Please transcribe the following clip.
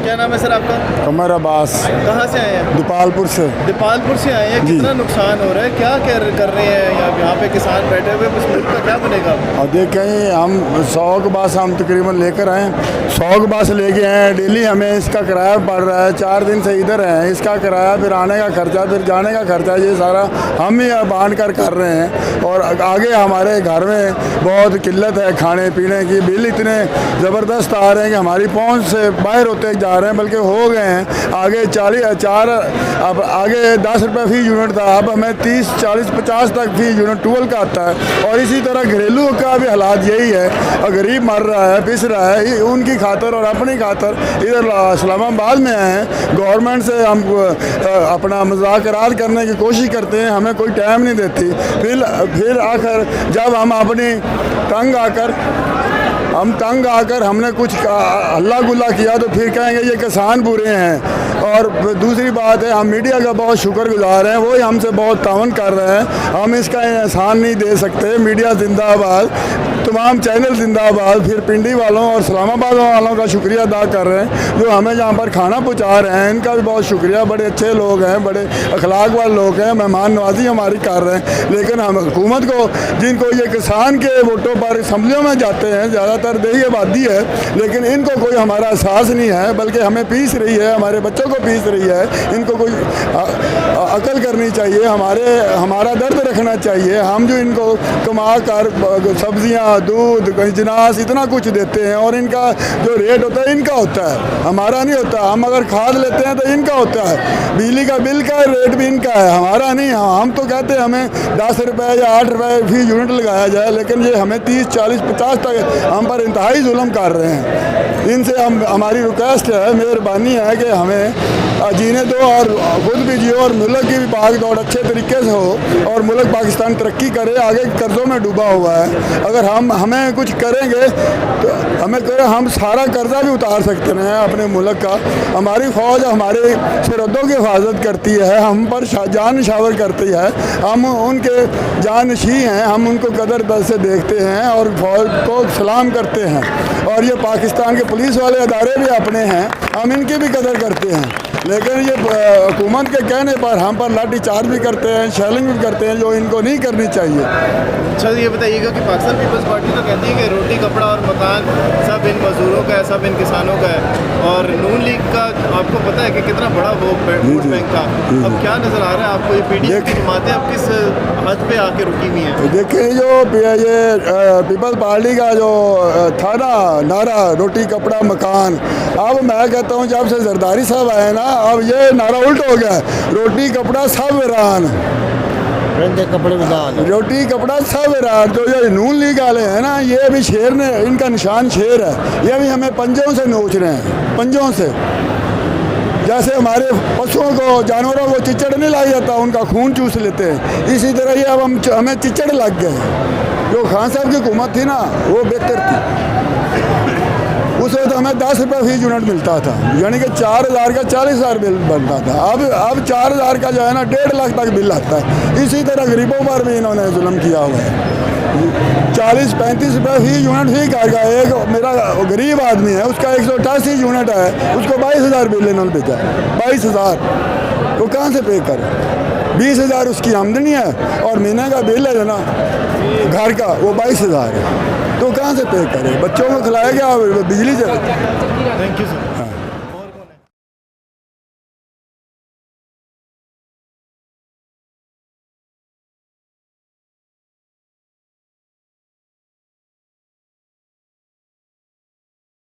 کیا نام ہے سر آپ کا؟ قمر عباس، کہاں سے آئے ہیں؟ دیپالپور سے۔ دیپالپور سے آئے ہیں، کتنا نقصان ہو رہا ہے؟ کیا کر رہے ہیں یہاں پہ کسان بیٹھے ہوئے؟ اس ملک کا کیا بنے گا؟ اور دیکھیں ہم 100 کے باس ہم تقریباً لے کر آئے ہیں، 100 کے باس لے کے آئے ہیں۔ ڈیلی ہمیں اس کا کرایہ پڑ رہا ہے، 4 دن سے ادھر ہیں، اس کا کرایہ، پھر آنے کا خرچہ، پھر جانے کا خرچہ، یہ سارا ہم ہی بانٹ کر رہے ہیں۔ اور آگے ہمارے گھر میں بہت قلت ہے کھانے پینے کی، بل اتنے زبردست آ رہے ہیں کہ ہماری پہنچ سے باہر ہوتے جا رہے ہیں، بلکہ ہو گئے ہیں۔ آگے 4 اب آگے 10 روپے فی یونٹ تھا، اب ہمیں 30 40 50 تک فی یونٹ 12 کا آتا ہے۔ اور اسی طرح گھریلو کا بھی حالات یہی ہے، اور غریب مر رہا ہے، پس رہا ہے، ان کی خاطر اور اپنی خاطر ادھر اسلام آباد میں آئے ہیں۔ گورنمنٹ سے ہم اپنا مذاکرات کرنے کی کوشش کرتے ہیں، ہمیں کوئی ٹائم نہیں دیتی۔ پھر آخر جب ہم اپنی تنگ آ کر ہم نے کچھ ہلا گلا کیا تو پھر کہیں گے یہ کسان برے ہیں۔ اور دوسری بات ہے، ہم میڈیا کا بہت شکر گزار ہیں، وہی ہم سے بہت تعاون کر رہے ہیں، ہم اس کا احسان نہیں دے سکتے۔ میڈیا زندہ آباد، تمام چینل زندہ آباد، پھر پنڈی والوں اور اسلام آباد والوں کا شکریہ ادا کر رہے ہیں جو ہمیں یہاں پر کھانا پہنچا رہے ہیں، ان کا بھی بہت شکریہ۔ بڑے اچھے لوگ ہیں، بڑے اخلاق والے لوگ ہیں، مہمان نوازی ہماری کر رہے ہیں۔ لیکن ہم حکومت کو، جن کو یہ کسان کے ووٹوں پر اسمبلیوں میں جاتے ہیں، زیادہ تر دیہی آبادی ہے، لیکن ان کو کوئی ہمارا احساس نہیں ہے، بلکہ ہمیں پیس رہی ہے، ہمارے بچوں کو پیس رہی ہے۔ ان کو کوئی عقل کرنی چاہیے، ہمارا درد رکھنا چاہیے۔ ہم جو ان کو کما کر سبزیاں، دودھ، اجناس اتنا کچھ دیتے ہیں، اور ان کا جو ریٹ ہوتا ہے ان کا ہوتا ہے، ہمارا نہیں ہوتا۔ ہم اگر کھاد لیتے ہیں تو ان کا ہوتا ہے، بجلی کا بل کا ریٹ بھی ان کا ہے، ہمارا نہیں۔ ہم تو کہتے ہیں ہمیں 10 روپے یا 8 روپے فی یونٹ لگایا جائے، لیکن یہ ہمیں 30 40 50 تک ہم پر انتہائی ظلم کر رہے ہیں۔ ان سے ہماری ریکویسٹ ہے، مہربانی ہے کہ ہمیں جینے دو، اور خود بھی جیو، اور ملک کی بھی بھاگ دوڑ اچھے طریقے سے ہو، اور ملک پاکستان ترقی کرے۔ آگے قرضوں میں ڈوبا ہوا ہے، اگر ہمیں کچھ کریں گے تو ہم سارا قرضہ بھی اتار سکتے ہیں اپنے ملک کا۔ ہماری فوج ہمارے سرحدوں کی حفاظت کرتی ہے، ہم پر جان نشاور کرتی ہے، ہم ان کے جانشین ہیں، ہم ان کو قدر سے دیکھتے ہیں اور فوج کو سلام کرتے ہیں۔ اور یہ پاکستان کے پولیس والے ادارے بھی اپنے ہیں، ہم ان کی بھی قدر کرتے ہیں۔ لیکن یہ حکومت کے کہنے پر ہم پر لاٹھی چارج بھی کرتے ہیں، شیلنگ بھی کرتے ہیں، جو ان کو نہیں کرنی چاہیے۔ اچھا یہ بتائیے گا کہ پاکستان پیپلز پارٹی تو کہتی ہے کہ روٹی کپڑا اور مکان سب ان مزدوروں کا ہے، سب ان کسانوں کا ہے، اور نون لیگ کا آپ کو پتہ ہے کہ کتنا بڑا وہ ووٹ بینک تھا۔ اب کیا نظر آ رہا ہے آپ کو، یہ پی ڈی ایم کی جماعتیں اب کس حد پہ آ کے رکی ہوئی ہیں؟ دیکھیں جو یہ پیپلز پارٹی کا جو تھا نا نعرہ، روٹی کپڑا مکان، اب میں کہتا ہوں جب سے زرداری صاحب آئے نا، اب یہ نعرہ الٹ ہو گیا ہے، روٹی کپڑا سب ویران، روٹی کپڑا سب ویران۔ جو یہ نون لیگ والے ہیں نا، یہ بھی شیر نے، ان کا نشان شیر ہے، یہ بھی ہمیں پنجوں سے نوچ رہے ہیں، پنجوں سے۔ جیسے ہمارے پشوؤں کو، جانوروں کو چچڑ نہیں لایا جاتا، ان کا خون چوس لیتے ہیں، اسی طرح یہ اب ہمیں چچڑ لگ گئے۔ جو خان صاحب کی حکومت تھی نا وہ بہتر تھی، اس وقت ہمیں 10 روپے فی یونٹ ملتا تھا، یعنی کہ 4000 کا 40,000 بل بنتا تھا۔ اب 4000 کا جو ہے نا 1.5 لاکھ تک بل آتا ہے۔ اسی طرح غریبوں پر بھی انہوں نے ظلم کیا ہوا ہے۔ 40-35 روپے فی یونٹ فی گھر کا، ایک میرا غریب آدمی ہے، اس کا 188 یونٹ ہے، اس کو 22,000 بل انہوں نے بھیجا، 22,000، وہ کہاں سے پے کرے؟ 20,000 اس کی آمدنی ہے، اور مہینے کا بل ہے نا گھر کا وہ 22,000 ہے، تو کہاں سے پے کرے؟ بچوں کو کھلائے گا، بجلی سے۔ Thank you sir.